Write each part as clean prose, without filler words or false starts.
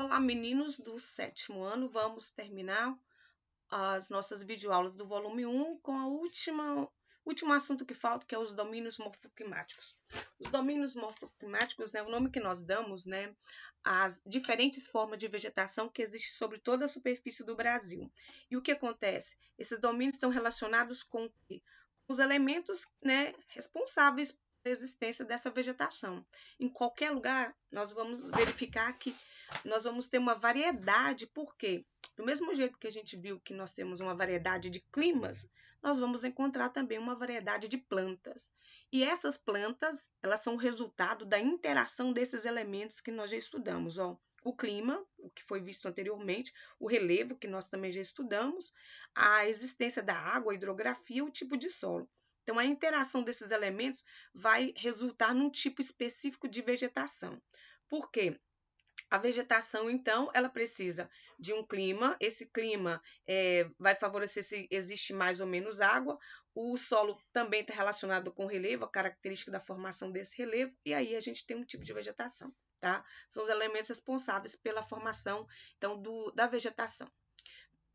Olá, meninos do 7º ano. Vamos terminar as nossas videoaulas do volume 1 com a último assunto que falta, que é os domínios morfoclimáticos. Os domínios morfoclimáticos é o nome que nós damos, né, às diferentes formas de vegetação que existem sobre toda a superfície do Brasil. E o que acontece? Esses domínios estão relacionados com os elementos, né, responsáveis pela existência dessa vegetação. Em qualquer lugar, nós vamos verificar que nós vamos ter uma variedade, porque do mesmo jeito que a gente viu que nós temos uma variedade de climas, nós vamos encontrar também uma variedade de plantas. E essas plantas, elas são o resultado da interação desses elementos que nós já estudamos, ó. O clima, o que foi visto anteriormente, o relevo, que nós também já estudamos, a existência da água, a hidrografia, o tipo de solo. Então, a interação desses elementos vai resultar num tipo específico de vegetação. Por quê? A vegetação, então, ela precisa de um clima. Esse clima vai favorecer se existe mais ou menos água. O solo também está relacionado com o relevo, a característica da formação desse relevo, e aí a gente tem um tipo de vegetação, tá? São os elementos responsáveis pela formação, então, da vegetação.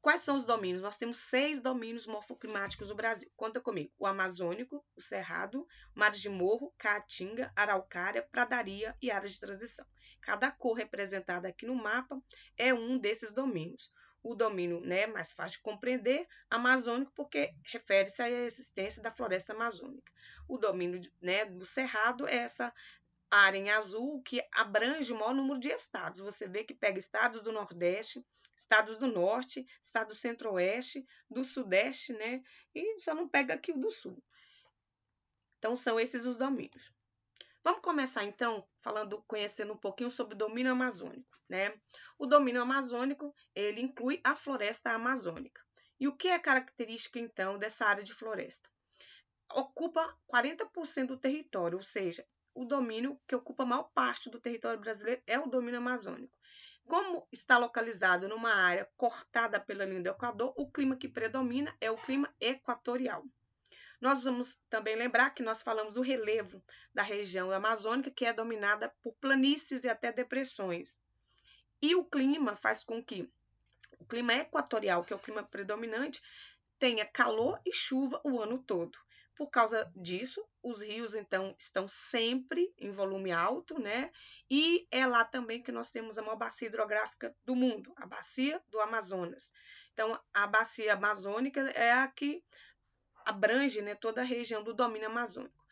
Quais são os domínios? Nós temos 6 domínios morfoclimáticos no Brasil. Conta comigo. O amazônico, o cerrado, mares de morro, caatinga, araucária, pradaria e áreas de transição. Cada cor representada aqui no mapa é um desses domínios. O domínio, né, mais fácil de compreender, amazônico, porque refere-se à existência da floresta amazônica. O domínio, né, do cerrado é essa área em azul que abrange o maior número de estados. Você vê que pega estados do Nordeste, estados do Norte, estado do Centro-Oeste, do Sudeste, né? E só não pega aqui o do Sul. Então, são esses os domínios. Vamos começar, então, conhecendo um pouquinho sobre o domínio amazônico, né? O domínio amazônico, ele inclui a floresta amazônica. E o que é característica, então, dessa área de floresta? Ocupa 40% do território, ou seja, o domínio que ocupa a maior parte do território brasileiro é o domínio amazônico. Como está localizado numa área cortada pela linha do Equador, o clima que predomina é o clima equatorial. Nós vamos também lembrar que nós falamos do relevo da região amazônica, que é dominada por planícies e até depressões. E o clima faz com que o clima equatorial, que é o clima predominante, tenha calor e chuva o ano todo. Por causa disso, os rios, então, estão sempre em volume alto, né? E é lá também que nós temos a maior bacia hidrográfica do mundo, a bacia do Amazonas. Então, a bacia amazônica é a que abrange, né, toda a região do domínio amazônico.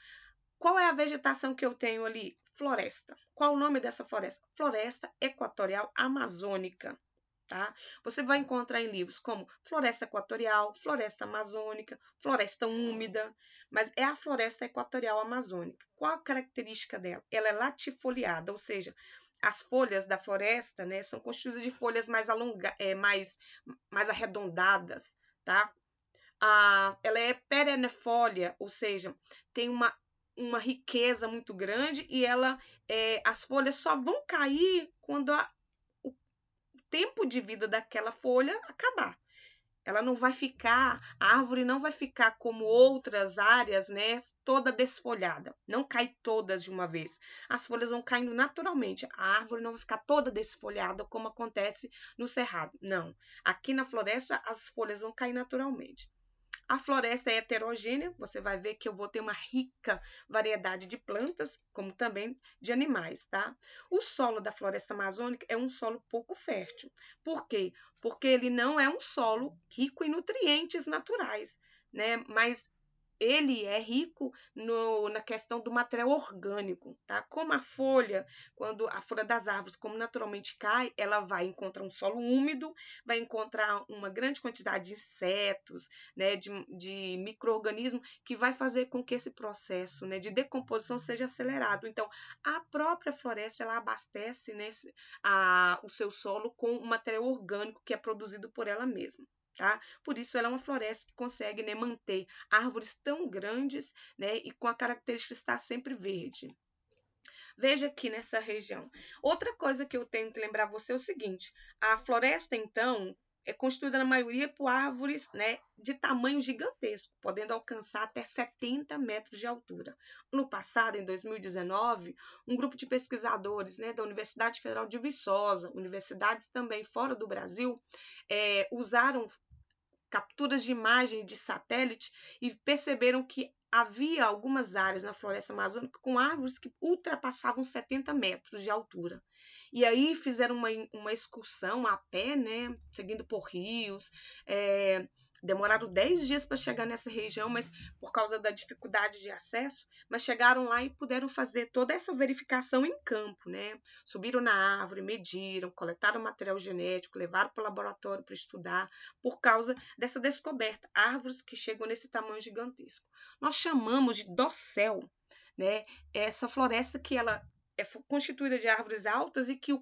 Qual é a vegetação que eu tenho ali? Floresta. Qual o nome dessa floresta? Floresta equatorial amazônica. Tá? Você vai encontrar em livros como floresta equatorial, floresta amazônica, floresta úmida, mas é a floresta equatorial amazônica. Qual a característica dela? Ela é latifoliada, ou seja, as folhas da floresta, né, são constituídas de folhas mais mais arredondadas, tá? Ela é perennifólia, ou seja, tem uma riqueza muito grande e as folhas só vão cair quando o tempo de vida daquela folha acabar. Ela não vai ficar, a árvore não vai ficar como outras áreas, né, toda desfolhada. Não cai todas de uma vez. As folhas vão caindo naturalmente. A árvore não vai ficar toda desfolhada como acontece no cerrado. Não. Aqui na floresta as folhas vão cair naturalmente. A floresta é heterogênea, você vai ver que eu vou ter uma rica variedade de plantas, como também de animais, tá? O solo da floresta amazônica é um solo pouco fértil. Por quê? Porque ele não é um solo rico em nutrientes naturais, né? Mas ele é rico na questão do material orgânico, tá? Como quando a folha das árvores, como naturalmente cai, ela vai encontrar um solo úmido, vai encontrar uma grande quantidade de insetos, né, de micro-organismos, que vai fazer com que esse processo, né, de decomposição seja acelerado. Então, a própria floresta, ela abastece, né, o seu solo com um material orgânico que é produzido por ela mesma. Tá? Por isso, ela é uma floresta que consegue, né, manter árvores tão grandes, né, e com a característica de estar sempre verde. Veja aqui nessa região. Outra coisa que eu tenho que lembrar você é o seguinte: a floresta, então, é constituída na maioria por árvores, né, de tamanho gigantesco, podendo alcançar até 70 metros de altura. No passado, em 2019, um grupo de pesquisadores, né, da Universidade Federal de Viçosa, universidades também fora do Brasil, usaram capturas de imagem de satélite e perceberam que havia algumas áreas na floresta amazônica com árvores que ultrapassavam 70 metros de altura. E aí fizeram uma excursão a pé, né, seguindo por rios, demoraram 10 dias para chegar nessa região, mas por causa da dificuldade de acesso, mas chegaram lá e puderam fazer toda essa verificação em campo, né? Subiram na árvore, mediram, coletaram material genético, levaram para o laboratório para estudar, por causa dessa descoberta, árvores que chegam nesse tamanho gigantesco. Nós chamamos de dossel, né? Essa floresta que ela é constituída de árvores altas e que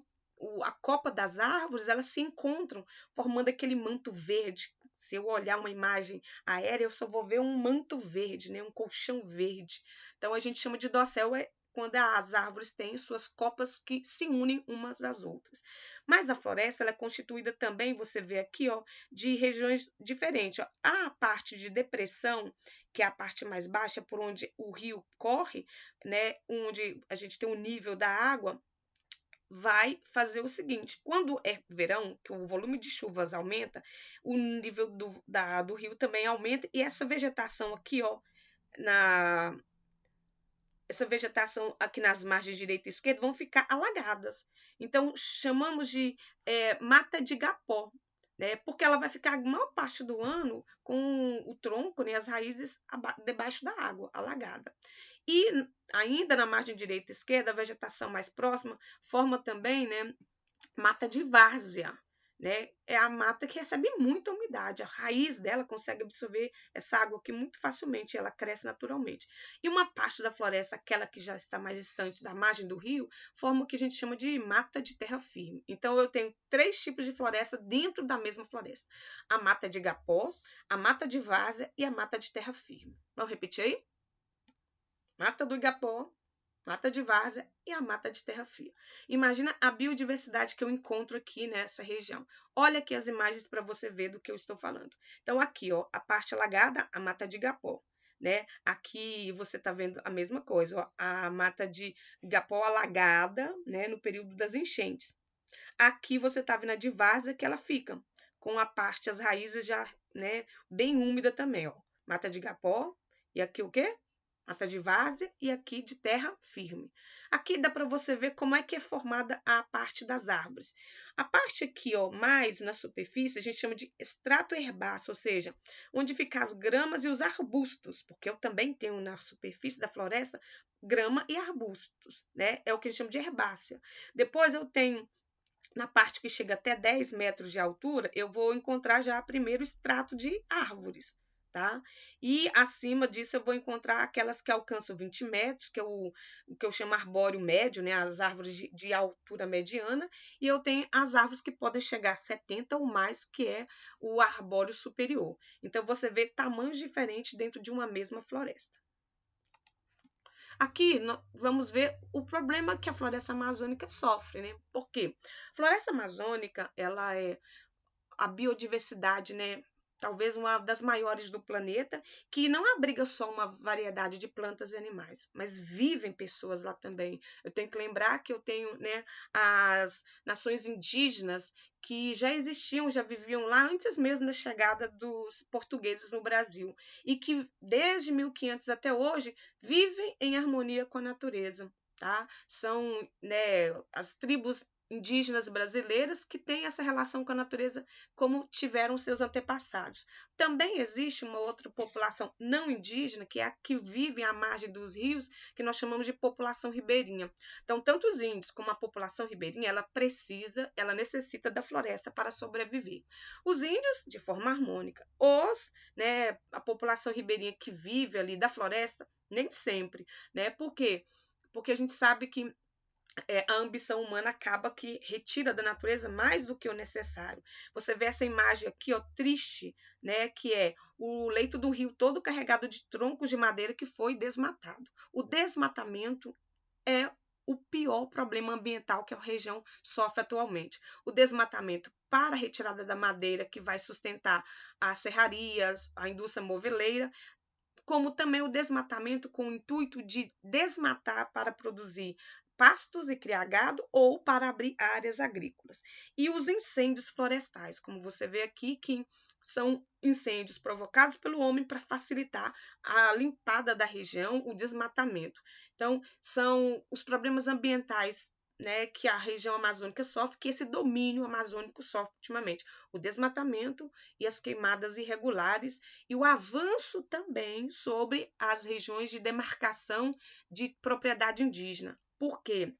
a copa das árvores elas se encontram formando aquele manto verde. Se eu olhar uma imagem aérea, eu só vou ver um manto verde, né? Um colchão verde. Então a gente chama de dossel quando as árvores têm suas copas que se unem umas às outras. Mas a floresta ela é constituída também, você vê aqui, ó, de regiões diferentes. Ó. A parte de depressão, que é a parte mais baixa, por onde o rio corre, né, onde a gente tem o nível da água, vai fazer o seguinte: quando é verão, que o volume de chuvas aumenta, o nível do rio também aumenta, e essa vegetação aqui, ó, essa vegetação aqui nas margens direita e esquerda vão ficar alagadas. Então, chamamos de mata de igapó, né? Porque ela vai ficar a maior parte do ano com o tronco, né, as raízes debaixo da água, alagada. E ainda na margem direita e esquerda, a vegetação mais próxima forma também, né, mata de várzea. Né? É a mata que recebe muita umidade, a raiz dela consegue absorver essa água aqui muito facilmente, ela cresce naturalmente. E uma parte da floresta, aquela que já está mais distante da margem do rio, forma o que a gente chama de mata de terra firme. Então eu tenho 3 tipos de floresta dentro da mesma floresta: a mata de igapó, a mata de várzea e a mata de terra firme. Vamos repetir aí? Mata do igapó, mata de várzea e a mata de terra firme. Imagina a biodiversidade que eu encontro aqui nessa região. Olha aqui as imagens para você ver do que eu estou falando. Então, aqui, ó, a parte alagada, a mata de igapó. Né? Aqui você está vendo a mesma coisa, ó, a mata de igapó alagada, né, no período das enchentes. Aqui você está vendo a de várzea que ela fica com a parte, as raízes já, né, bem úmida também, ó. Mata de igapó e aqui o quê? Mata de várzea e aqui de terra firme. Aqui dá para você ver como é que é formada a parte das árvores. A parte aqui, ó, mais na superfície, a gente chama de estrato herbáceo, ou seja, onde ficam as gramas e os arbustos, porque eu também tenho na superfície da floresta grama e arbustos, né? É o que a gente chama de herbácea. Depois eu tenho na parte que chega até 10 metros de altura, eu vou encontrar já primeiro estrato de árvores. Tá? E acima disso eu vou encontrar aquelas que alcançam 20 metros, que é o que eu chamo arbóreo médio, né? As árvores de altura mediana, e eu tenho as árvores que podem chegar a 70 ou mais, que é o arbóreo superior. Então você vê tamanhos diferentes dentro de uma mesma floresta. Aqui vamos ver o problema que a floresta amazônica sofre, né? Por quê? A floresta amazônica, ela é a biodiversidade, né? Talvez uma das maiores do planeta, que não abriga só uma variedade de plantas e animais, mas vivem pessoas lá também. Eu tenho que lembrar que eu tenho, né, as nações indígenas que já existiam, já viviam lá antes mesmo da chegada dos portugueses no Brasil e que desde 1500 até hoje vivem em harmonia com a natureza. Tá? São, né, as tribos indígenas brasileiras que têm essa relação com a natureza como tiveram seus antepassados. Também existe uma outra população não indígena, que é a que vive à margem dos rios, que nós chamamos de população ribeirinha. Então, tanto os índios como a população ribeirinha, ela necessita da floresta para sobreviver. Os índios, de forma harmônica. Né, a população ribeirinha que vive ali da floresta, nem sempre. Né? Por quê? Porque a gente sabe que a ambição humana acaba que retira da natureza mais do que o necessário. Você vê essa imagem aqui, ó, triste, né, que é o leito do rio todo carregado de troncos de madeira que foi desmatado. O desmatamento é o pior problema ambiental que a região sofre atualmente. O desmatamento para a retirada da madeira, que vai sustentar as serrarias, a indústria moveleira, como também o desmatamento com o intuito de desmatar para produzir pastos e criar gado ou para abrir áreas agrícolas. E os incêndios florestais, como você vê aqui, que são incêndios provocados pelo homem para facilitar a limpada da região, o desmatamento. Então, são os problemas ambientais, né, que a região amazônica sofre, que esse domínio amazônico sofre ultimamente. O desmatamento e as queimadas irregulares e o avanço também sobre as regiões de demarcação de propriedade indígena. Por quê?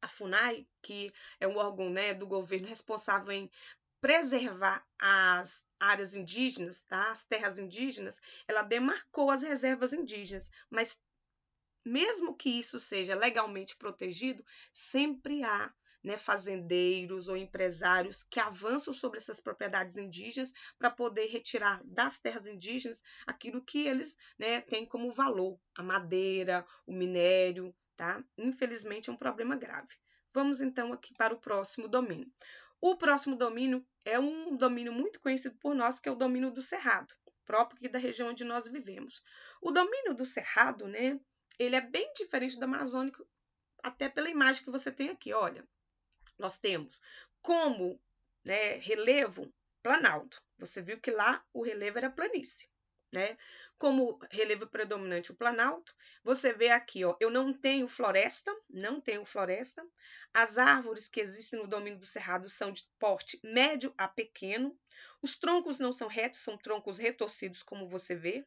A FUNAI, que é um órgão, né, do governo responsável em preservar as áreas indígenas, tá? As terras indígenas, ela demarcou as reservas indígenas, mas mesmo que isso seja legalmente protegido, sempre há, né, fazendeiros ou empresários que avançam sobre essas propriedades indígenas para poder retirar das terras indígenas aquilo que eles, né, têm como valor, a madeira, o minério, tá? Infelizmente é um problema grave. Vamos então aqui para o próximo domínio. O próximo domínio é um domínio muito conhecido por nós, que é o domínio do Cerrado, próprio aqui da região onde nós vivemos. O domínio do Cerrado, né, ele é bem diferente do amazônico, até pela imagem que você tem aqui. Olha, nós temos como, né, relevo Planalto. Você viu que lá o relevo era planície, né? Como relevo predominante o Planalto, você vê aqui, ó, eu não tenho floresta, não tenho floresta. As árvores que existem no domínio do Cerrado são de porte médio a pequeno. Os troncos não são retos, são troncos retorcidos, como você vê,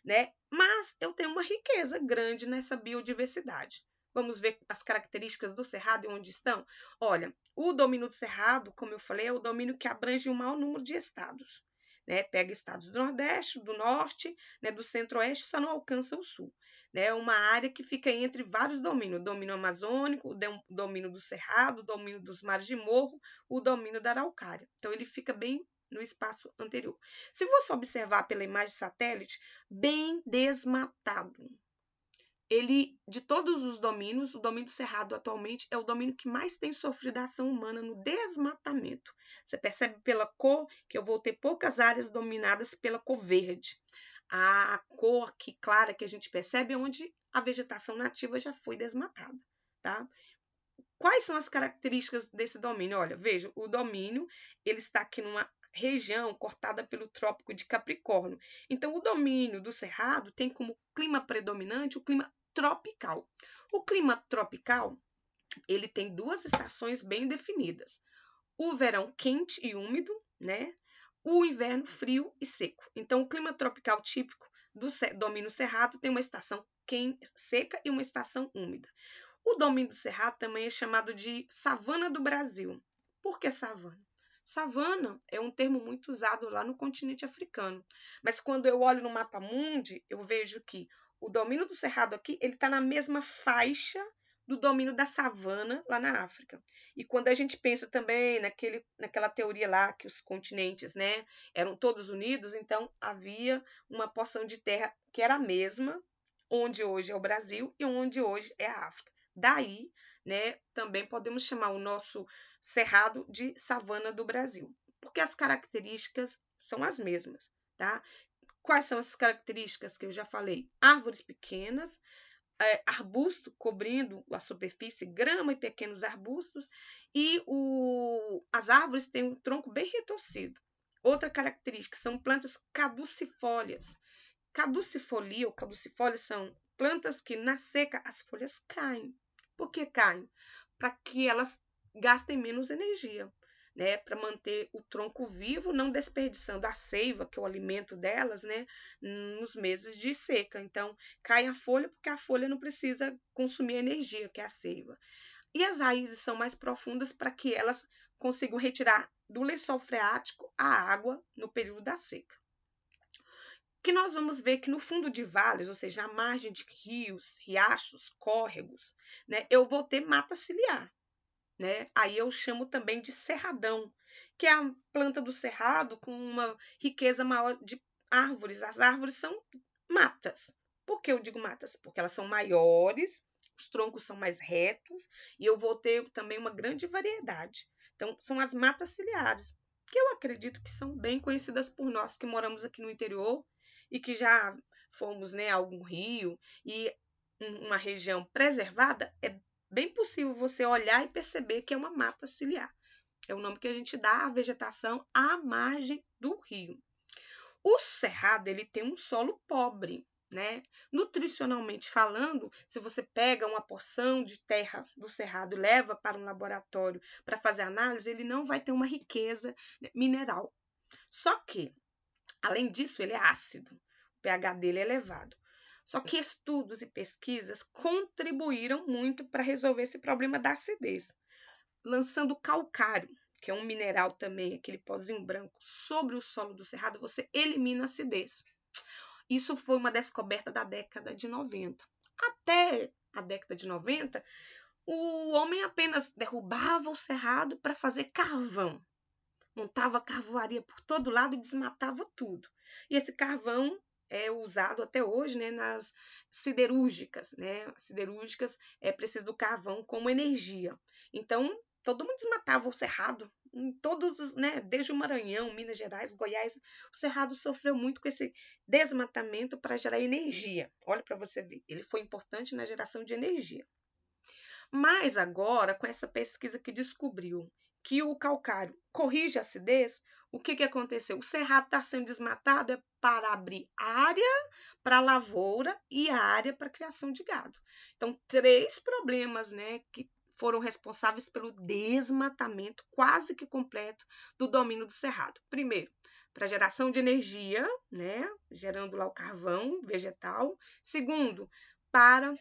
né? Mas eu tenho uma riqueza grande nessa biodiversidade. Vamos ver as características do cerrado e onde estão? Olha, o domínio do cerrado, como eu falei, é o domínio que abrange um maior número de estados, né? Pega estados do Nordeste, do Norte, né? Do Centro-Oeste, só não alcança o Sul. Né? É uma área que fica entre vários domínios, o domínio amazônico, o domínio do cerrado, o domínio dos mares de morro, o domínio da araucária. Então, ele fica bem no espaço anterior. Se você observar pela imagem satélite, bem desmatado. Ele, de todos os domínios, o domínio do Cerrado atualmente é o domínio que mais tem sofrido a ação humana no desmatamento. Você percebe pela cor que eu vou ter poucas áreas dominadas pela cor verde. A cor aqui clara que a gente percebe é onde a vegetação nativa já foi desmatada, tá? Quais são as características desse domínio? Olha, veja, o domínio ele está aqui numa região cortada pelo Trópico de Capricórnio. Então, o domínio do Cerrado tem como clima predominante o clima tropical. O clima tropical, ele tem duas estações bem definidas. O verão quente e úmido, né? O inverno frio e seco. Então, o clima tropical típico do domínio cerrado tem uma estação seca e uma estação úmida. O domínio do Cerrado também é chamado de savana do Brasil. Por que savana? Savana é um termo muito usado lá no continente africano. Mas quando eu olho no mapa mundi, eu vejo que o domínio do Cerrado aqui ele está na mesma faixa do domínio da savana lá na África. E quando a gente pensa também naquela teoria lá que os continentes, né, eram todos unidos, então havia uma porção de terra que era a mesma, onde hoje é o Brasil e onde hoje é a África. Daí, né, também podemos chamar o nosso cerrado de savana do Brasil, porque as características são as mesmas, tá? Quais são as características que eu já falei? Árvores pequenas, arbusto cobrindo a superfície, grama e pequenos arbustos, e as árvores têm um tronco bem retorcido. Outra característica são plantas caducifólias. Caducifolia ou caducifólias são plantas que na seca as folhas caem. Por que caem? Para que elas gastem menos energia, né? Para manter o tronco vivo, não desperdiçando a seiva, que é o alimento delas, né? Nos meses de seca. Então, cai a folha porque a folha não precisa consumir energia, que é a seiva. E as raízes são mais profundas para que elas consigam retirar do lençol freático a água no período da seca. Que nós vamos ver que no fundo de vales, ou seja, na margem de rios, riachos, córregos, né, eu vou ter mata ciliar, né? Aí eu chamo também de cerradão, que é a planta do cerrado com uma riqueza maior de árvores. As árvores são matas. Por que eu digo matas? Porque elas são maiores, os troncos são mais retos e eu vou ter também uma grande variedade. Então, são as matas ciliares, que eu acredito que são bem conhecidas por nós que moramos aqui no interior e que já fomos, né, a algum rio e uma região preservada, é bem possível você olhar e perceber que é uma mata ciliar. É o nome que a gente dá à vegetação à margem do rio. O cerrado, ele tem um solo pobre, né? Nutricionalmente falando, se você pega uma porção de terra do cerrado e leva para um laboratório para fazer análise, ele não vai ter uma riqueza mineral. Só que, além disso, ele é ácido. O pH dele é elevado. Só que estudos e pesquisas contribuíram muito para resolver esse problema da acidez, lançando calcário, que é um mineral também, aquele pozinho branco, sobre o solo do cerrado, você elimina a acidez. Isso foi uma descoberta da década de 90. Até a década de 90, o homem apenas derrubava o cerrado para fazer carvão. Montava carvoaria por todo lado e desmatava tudo. E esse carvão é usado até hoje, né, nas siderúrgicas, né? As siderúrgicas é preciso do carvão como energia. Então, todo mundo desmatava o cerrado, em todos, né, desde o Maranhão, Minas Gerais, Goiás, o cerrado sofreu muito com esse desmatamento para gerar energia. Olha para você ver, ele foi importante na geração de energia. Mas agora, com essa pesquisa que descobriu que o calcário corrige a acidez, o que aconteceu? O cerrado está sendo desmatado para abrir área para lavoura e área para criação de gado. Então, 3 problemas, né, que foram responsáveis pelo desmatamento quase que completo do domínio do cerrado. Primeiro, para geração de energia, né, gerando lá o carvão vegetal. Segundo, para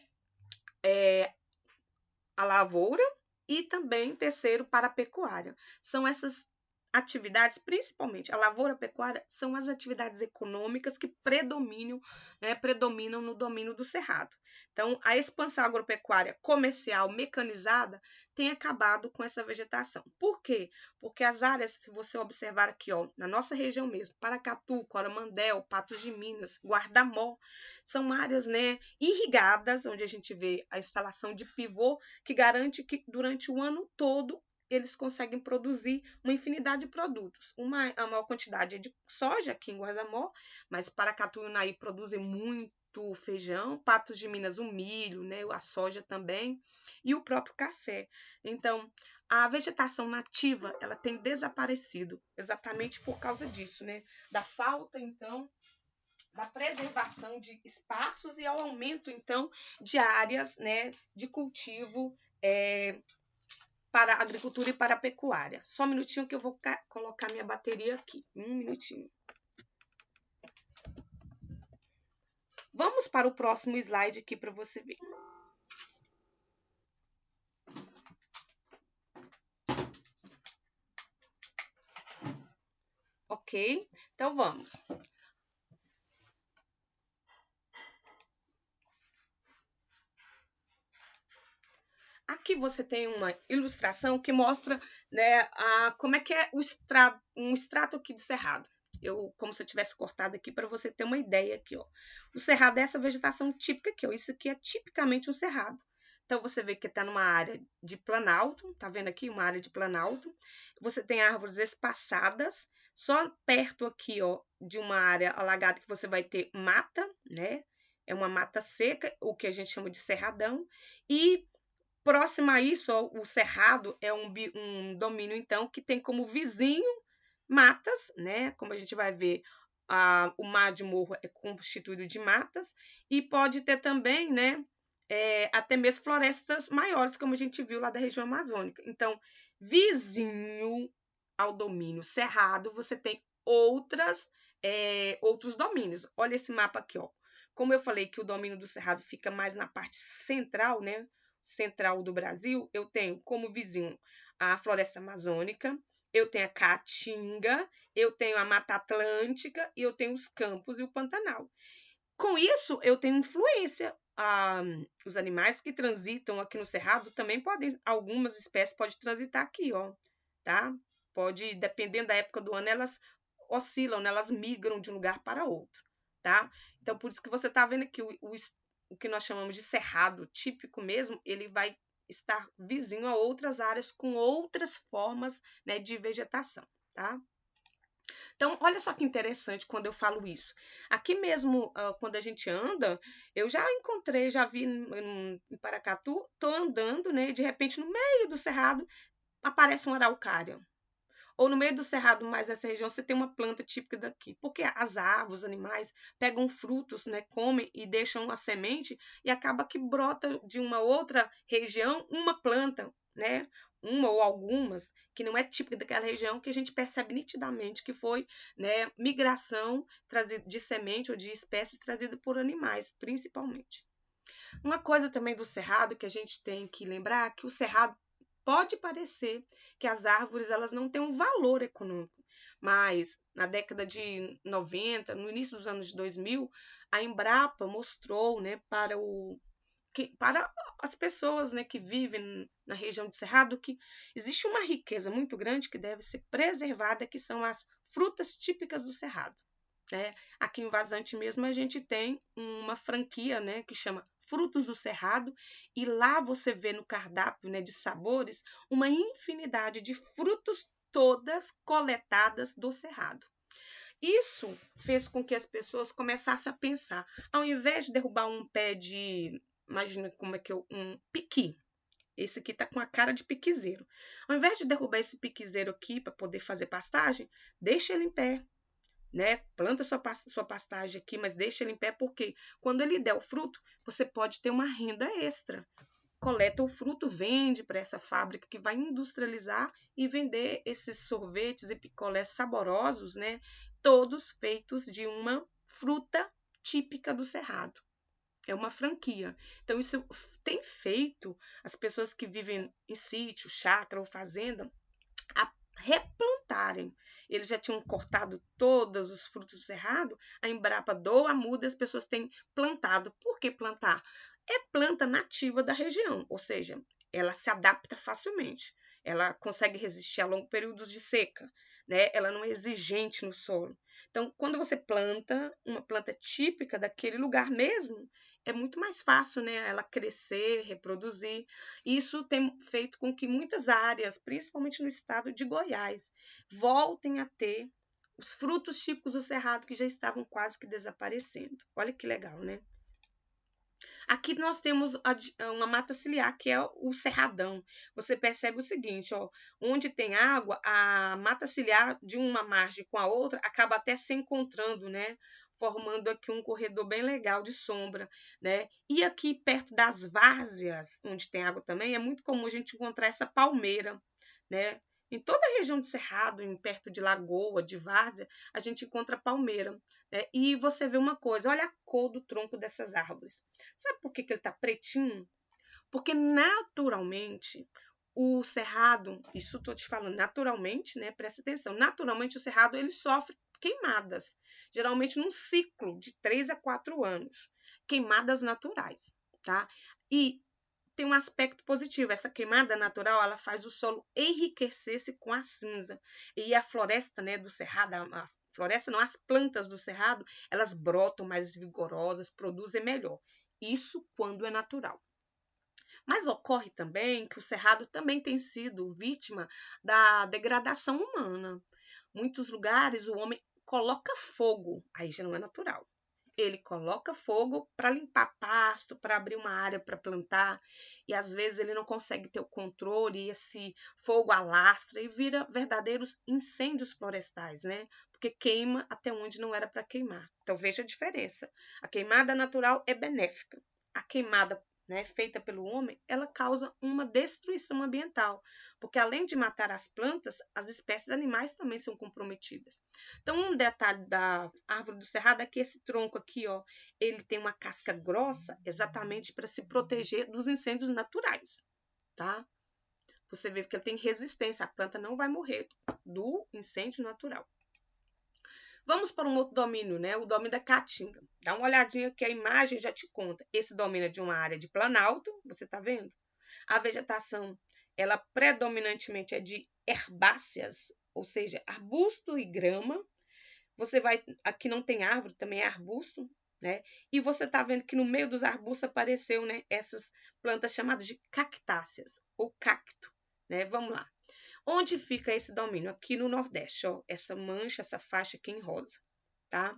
a lavoura e também terceiro para a pecuária. São essas atividades, principalmente a lavoura pecuária, são as atividades econômicas que predominam, né, predominam no domínio do cerrado. Então, a expansão agropecuária comercial mecanizada tem acabado com essa vegetação. Por quê? Porque as áreas, se você observar aqui, ó, na nossa região mesmo, Paracatu, Coromandel, Patos de Minas, Guardamó, são áreas, né, irrigadas, onde a gente vê a instalação de pivô, que garante que durante o ano todo eles conseguem produzir uma infinidade de produtos. A maior quantidade é de soja aqui em Guardamó, mas Paracatu e Unaí produzem muito feijão, Patos de Minas o milho, né, a soja também, e o próprio café. Então, a vegetação nativa, ela tem desaparecido exatamente por causa disso, né? Da falta, então, da preservação de espaços e ao aumento, então, de áreas, né, de cultivo para a agricultura e para a pecuária. Só um minutinho que eu vou colocar minha bateria aqui. Um minutinho. Vamos para o próximo slide aqui para você ver. Ok? Então, vamos. Aqui você tem uma ilustração que mostra, né, como é que é um extrato aqui de cerrado. Como se eu tivesse cortado aqui para você ter uma ideia aqui, ó. O cerrado é essa vegetação típica aqui, ó. Isso aqui é tipicamente um cerrado. Então, você vê que está numa área de planalto, tá vendo aqui? Uma área de planalto. Você tem árvores espaçadas, só perto aqui, ó, de uma área alagada que você vai ter mata, né? É uma mata seca, o que a gente chama de cerradão. E próximo a isso, ó, o cerrado é um domínio, então, que tem como vizinho matas, né? Como a gente vai ver, o mar de morro é constituído de matas e pode ter também, né, até mesmo florestas maiores, como a gente viu lá da região amazônica. Então, vizinho ao domínio cerrado, você tem outros domínios. Olha esse mapa aqui, ó. Como eu falei que o domínio do cerrado fica mais na parte central, né, central do Brasil, eu tenho como vizinho a floresta amazônica, eu tenho a caatinga, eu tenho a Mata Atlântica e eu tenho os campos e o Pantanal. Com isso, eu tenho influência. Os animais que transitam aqui no cerrado também podem, algumas espécies podem transitar aqui, ó, tá? Pode, dependendo da época do ano, elas oscilam, né? Elas migram de um lugar para outro, tá? Então, por isso que você tá vendo aqui o que nós chamamos de cerrado típico mesmo, ele vai estar vizinho a outras áreas com outras formas, né, de vegetação, tá? Então, olha só que interessante quando eu falo isso. Aqui mesmo, quando a gente anda, eu já encontrei, já vi em Paracatu, tô andando, né? De repente, no meio do cerrado, aparece uma araucária. Ou no meio do cerrado, mais nessa região, você tem uma planta típica daqui. Porque as árvores, os animais, pegam frutos, né? Comem e deixam a semente e acaba que brota de uma outra região uma planta, né? Uma ou algumas, que não é típica daquela região, que a gente percebe nitidamente que foi, né, migração trazida de semente ou de espécies trazida por animais, principalmente. Uma coisa também do cerrado que a gente tem que lembrar que o cerrado pode parecer que as árvores elas não têm um valor econômico, mas na década de 90, no início dos anos 2000, a Embrapa mostrou, né, para as pessoas, né, que vivem na região de Cerrado, que existe uma riqueza muito grande que deve ser preservada, que são as frutas típicas do Cerrado. Né? Aqui em Vazante mesmo a gente tem uma franquia, né, que chama Frutos do Cerrado, e lá você vê no cardápio, né, de sabores uma infinidade de frutos todas coletadas do Cerrado. Isso fez com que as pessoas começassem a pensar, ao invés de derrubar um pé de, imagina como é que um piqui, esse aqui tá com a cara de piquizeiro. Ao invés de derrubar esse piquizeiro aqui para poder fazer pastagem, deixa ele em pé, né? Planta sua pastagem aqui, mas deixa ele em pé, porque quando ele der o fruto, você pode ter uma renda extra. Coleta o fruto, vende para essa fábrica que vai industrializar e vender esses sorvetes e picolés saborosos, né? Todos feitos de uma fruta típica do Cerrado. É uma franquia. Então, isso tem feito as pessoas que vivem em sítio, chácara ou fazenda a replantarem. Eles já tinham cortado todos os frutos do cerrado, a Embrapa doa a muda, as pessoas têm plantado. Por que plantar? É planta nativa da região, ou seja, ela se adapta facilmente. Ela consegue resistir a longos períodos de seca, né? Ela não é exigente no solo. Então, quando você planta uma planta típica daquele lugar mesmo, é muito mais fácil, né? Ela crescer, reproduzir. Isso tem feito com que muitas áreas, principalmente no estado de Goiás, voltem a ter os frutos típicos do cerrado que já estavam quase que desaparecendo. Olha que legal, né? Aqui nós temos uma mata ciliar, que é o cerradão. Você percebe o seguinte, ó, onde tem água, a mata ciliar de uma margem com a outra acaba até se encontrando, né? Formando aqui um corredor bem legal de sombra, né? E aqui perto das várzeas, onde tem água também, é muito comum a gente encontrar essa palmeira, né? Em toda a região de Cerrado, perto de Lagoa, de Várzea, a gente encontra palmeira, né? E você vê uma coisa, olha a cor do tronco dessas árvores. Sabe por que ele está pretinho? Porque naturalmente o cerrado, isso estou te falando naturalmente, né? Presta atenção, naturalmente o cerrado ele sofre queimadas, geralmente num ciclo de 3 a 4 anos, queimadas naturais, tá? E tem um aspecto positivo. Essa queimada natural, ela faz o solo enriquecer-se com a cinza. E a floresta, né, do cerrado, a floresta não, as plantas do cerrado, elas brotam mais vigorosas, produzem melhor. Isso quando é natural. Mas ocorre também que o cerrado também tem sido vítima da degradação humana. Muitos lugares o homem coloca fogo, aí já não é natural. Ele coloca fogo para limpar pasto, para abrir uma área para plantar, e às vezes ele não consegue ter o controle, e esse fogo alastra e vira verdadeiros incêndios florestais, né? Porque queima até onde não era para queimar. Então veja a diferença. A queimada natural é benéfica. A queimada, né, feita pelo homem, ela causa uma destruição ambiental, porque além de matar as plantas, as espécies animais também são comprometidas. Então, um detalhe da árvore do cerrado é que esse tronco aqui, ó, ele tem uma casca grossa exatamente para se proteger dos incêndios naturais, tá? Você vê que ele tem resistência, a planta não vai morrer do incêndio natural. Vamos para um outro domínio, né? O domínio da caatinga. Dá uma olhadinha que a imagem já te conta. Esse domínio é de uma área de planalto, você está vendo? A vegetação, ela predominantemente é de herbáceas, ou seja, arbusto e grama. Você vai, aqui não tem árvore, também é arbusto, né? E você tá vendo que no meio dos arbustos apareceu, né, essas plantas chamadas de cactáceas ou cacto, né? Vamos lá. Onde fica esse domínio? Aqui no Nordeste, ó, essa mancha, essa faixa aqui em rosa, tá?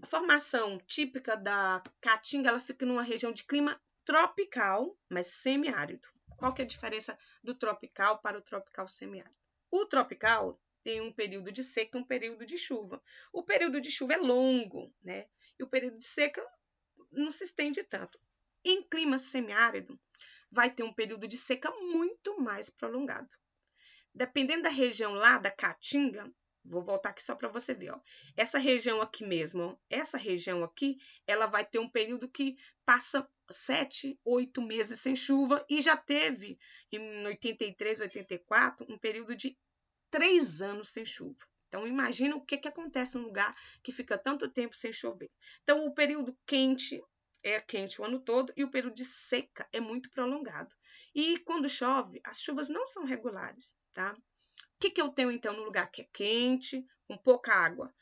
A formação típica da caatinga, ela fica numa região de clima tropical, mas semiárido. Qual que é a diferença do tropical para o tropical semiárido? O tropical tem um período de seca e um período de chuva. O período de chuva é longo, né? E o período de seca não se estende tanto. Em clima semiárido, vai ter um período de seca muito mais prolongado. Dependendo da região lá da Caatinga, vou voltar aqui só para você ver, ó. Essa região aqui mesmo, ó, essa região aqui, ela vai ter um período que passa 7, 8 meses sem chuva e já teve, em 83, 84, um período de 3 anos sem chuva. Então, imagina o que acontece num lugar que fica tanto tempo sem chover. Então, o período quente é quente o ano todo e o período de seca é muito prolongado. E quando chove, as chuvas não são regulares, tá? O que eu tenho, então, no lugar que é quente, com pouca água?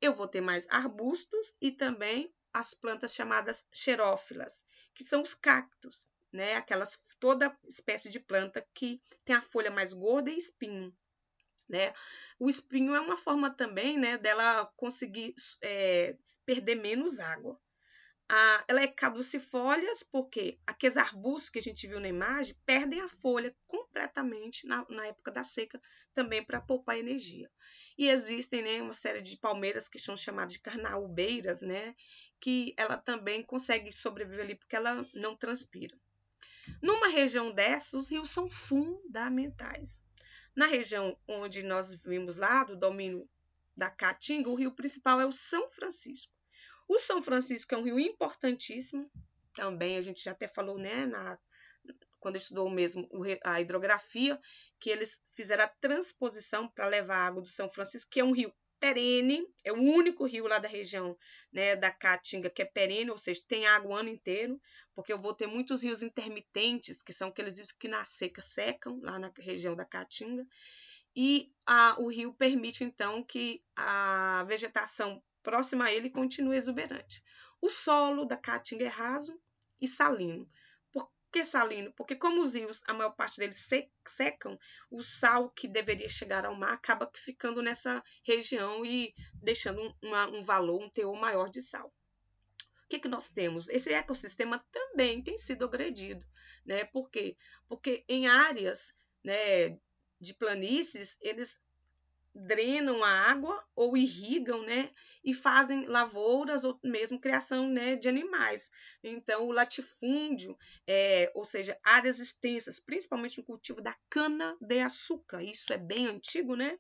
Eu vou ter mais arbustos e também as plantas chamadas xerófilas, que são os cactos, né? Aquelas, toda espécie de planta que tem a folha mais gorda e espinho, né? O espinho é uma forma também, né, dela conseguir perder menos água. Ela é caducifólias porque aqueles arbustos que a gente viu na imagem perdem a folha completamente na época da seca, também para poupar energia. E existem, né, uma série de palmeiras que são chamadas de carnaubeiras, né, que ela também consegue sobreviver ali porque ela não transpira. Numa região dessa, os rios são fundamentais. Na região onde nós vimos lá, do domínio da Caatinga, o rio principal é o São Francisco. O São Francisco é um rio importantíssimo, também a gente já até falou, né, quando estudou mesmo a hidrografia, que eles fizeram a transposição para levar a água do São Francisco, que é um rio perene, é o único rio lá da região, né, da Caatinga que é perene, ou seja, tem água o ano inteiro, porque eu vou ter muitos rios intermitentes, que são aqueles rios que na seca secam, lá na região da Caatinga, e o rio permite, então, que a vegetação próxima a ele continue exuberante. O solo da Caatinga é raso e salino. Por que salino? Porque como os rios, a maior parte deles secam, o sal que deveria chegar ao mar acaba ficando nessa região e deixando um valor, um teor maior de sal. O que nós temos? Esse ecossistema também tem sido agredido, né? Por quê? Porque em áreas, né, de planícies, eles drenam a água ou irrigam, né, e fazem lavouras ou mesmo criação, né, de animais. Então, o latifúndio, ou seja, áreas extensas, principalmente no cultivo da cana-de-açúcar, isso é bem antigo, né,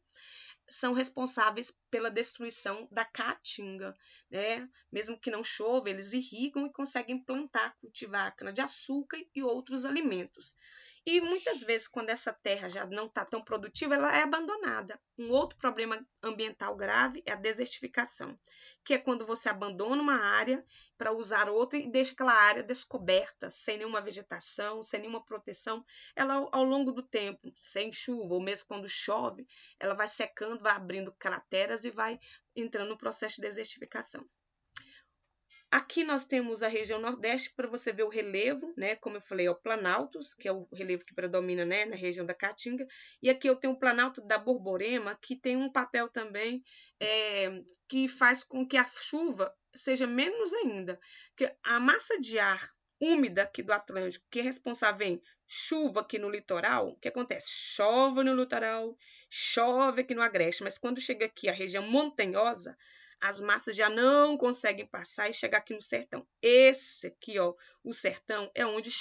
são responsáveis pela destruição da caatinga, né? Mesmo que não chova, eles irrigam e conseguem plantar, cultivar cana-de-açúcar e outros alimentos. E muitas vezes, quando essa terra já não está tão produtiva, ela é abandonada. Um outro problema ambiental grave é a desertificação, que é quando você abandona uma área para usar outra e deixa aquela área descoberta, sem nenhuma vegetação, sem nenhuma proteção. Ela, ao longo do tempo, sem chuva, ou mesmo quando chove, ela vai secando, vai abrindo crateras e vai entrando no processo de desertificação. Aqui nós temos a região Nordeste para você ver o relevo, né? Como eu falei, é o Planaltos, que é o relevo que predomina, né, na região da Caatinga. E aqui eu tenho o Planalto da Borborema, que tem um papel também que faz com que a chuva seja menos ainda. Que a massa de ar úmida aqui do Atlântico, que é responsável em chuva aqui no litoral, o que acontece? Chove no litoral, chove aqui no Agreste, mas quando chega aqui a região montanhosa, as massas já não conseguem passar e chegar aqui no sertão. Esse aqui, ó, o sertão, é onde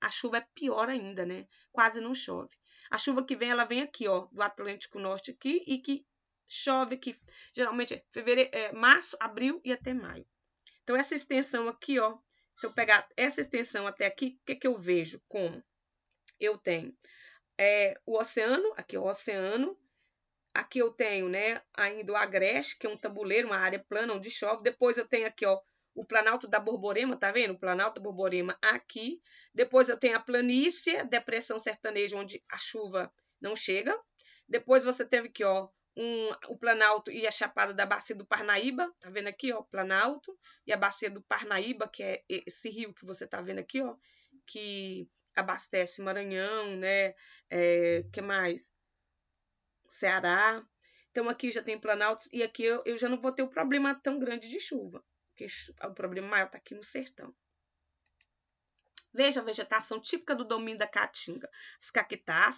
a chuva é pior ainda, né? Quase não chove. A chuva que vem, ela vem aqui, ó, do Atlântico Norte aqui e que chove aqui, geralmente é fevereiro, março, abril e até maio. Então, essa extensão aqui, ó, se eu pegar essa extensão até aqui, o que eu vejo? Como? Eu tenho o oceano, aqui é o oceano. Aqui eu tenho, né, ainda o Agreste, que é um tabuleiro, uma área plana onde chove. Depois eu tenho aqui, ó, o Planalto da Borborema, tá vendo? O Planalto da Borborema aqui. Depois eu tenho a planície, depressão sertaneja, onde a chuva não chega. Depois você teve aqui, ó, o Planalto e a Chapada da Bacia do Parnaíba, tá vendo aqui, ó, Planalto e a Bacia do Parnaíba, que é esse rio que você tá vendo aqui, ó, que abastece Maranhão, né, que mais? Ceará. Então aqui já tem Planalto e aqui eu já não vou ter o problema tão grande de chuva, porque o problema maior tá aqui no sertão. Veja a vegetação típica do domínio da Caatinga. As caquetás,